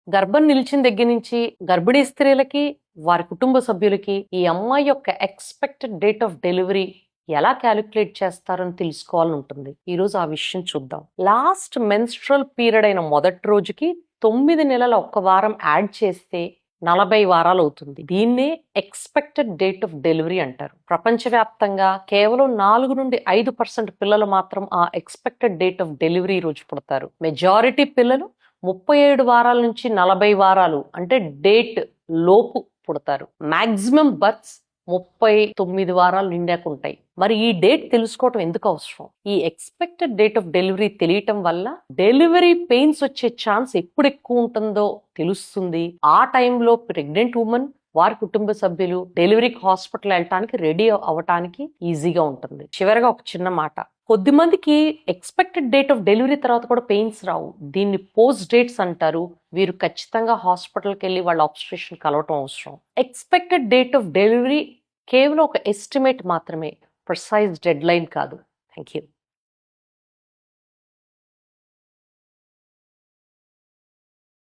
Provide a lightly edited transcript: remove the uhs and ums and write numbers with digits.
గర్భం నిలిచిన దగ్గర నుంచి గర్భిణీ స్త్రీలకి, వారి కుటుంబ సభ్యులకి ఈ అమ్మాయి యొక్క ఎక్స్‌పెక్టెడ్ డేట్ ఆఫ్ డెలివరీ ఎలా క్యాలిక్యులేట్ చేస్తారని తెలుసుకోవాలని ఉంటుంది. ఈరోజు ఆ విషయం చూద్దాం. లాస్ట్ మెన్స్ట్రువల్ పీరియడ్ అయిన మొదటి రోజుకి 9 నెలల 1 వారం యాడ్ చేస్తే 40 వారాలు అవుతుంది. దీన్నే ఎక్స్‌పెక్టెడ్ డేట్ ఆఫ్ డెలివరీ అంటారు. ప్రపంచవ్యాప్తంగా కేవలం 4 నుండి 5% పిల్లలు మాత్రం ఆ ఎక్స్‌పెక్టెడ్ డేట్ ఆఫ్ డెలివరీ రోజు పుడతారు. మెజారిటీ పిల్లలు 37 వారాల నుంచి 40 వారాలు అంటే డేట్ లోపు పుడతారు. మాక్సిమం బర్త్స్ 39 వారాలు నిండాక ఉంటాయి. మరి ఈ డేట్ తెలుసుకోవటం ఎందుకు అవసరం? ఈ ఎక్స్‌పెక్టెడ్ డేట్ ఆఫ్ డెలివరీ తెలియటం వల్ల డెలివరీ పెయిన్స్ వచ్చే ఛాన్స్ ఎప్పుడు ఎక్కువ ఉంటుందో తెలుస్తుంది. ఆ టైంలో ప్రెగ్నెంట్ ఉమెన్, వారి కుటుంబ సభ్యులు డెలివరీకి హాస్పిటల్ వెళ్ళటానికి రెడీ అవ్వటానికి ఈజీగా ఉంటుంది. చివరిగా ఒక చిన్న మాట, కొద్దిమందికి ఎక్స్‌పెక్టెడ్ డేట్ ఆఫ్ డెలివరీ తర్వాత కూడా పెయిన్స్ రావు. దీన్ని పోస్ట్ డేట్స్ అంటారు. వీరు ఖచ్చితంగా హాస్పిటల్కి వెళ్ళి వాళ్ళ ఆబ్స్ట్రిషన్ కలవటం అవసరం. ఎక్స్‌పెక్టెడ్ డేట్ ఆఫ్ డెలివరీ కేవలం ఒక ఎస్టిమేట్ మాత్రమే, ప్రిసైజ్ డెడ్ లైన్ కాదు. Thank you.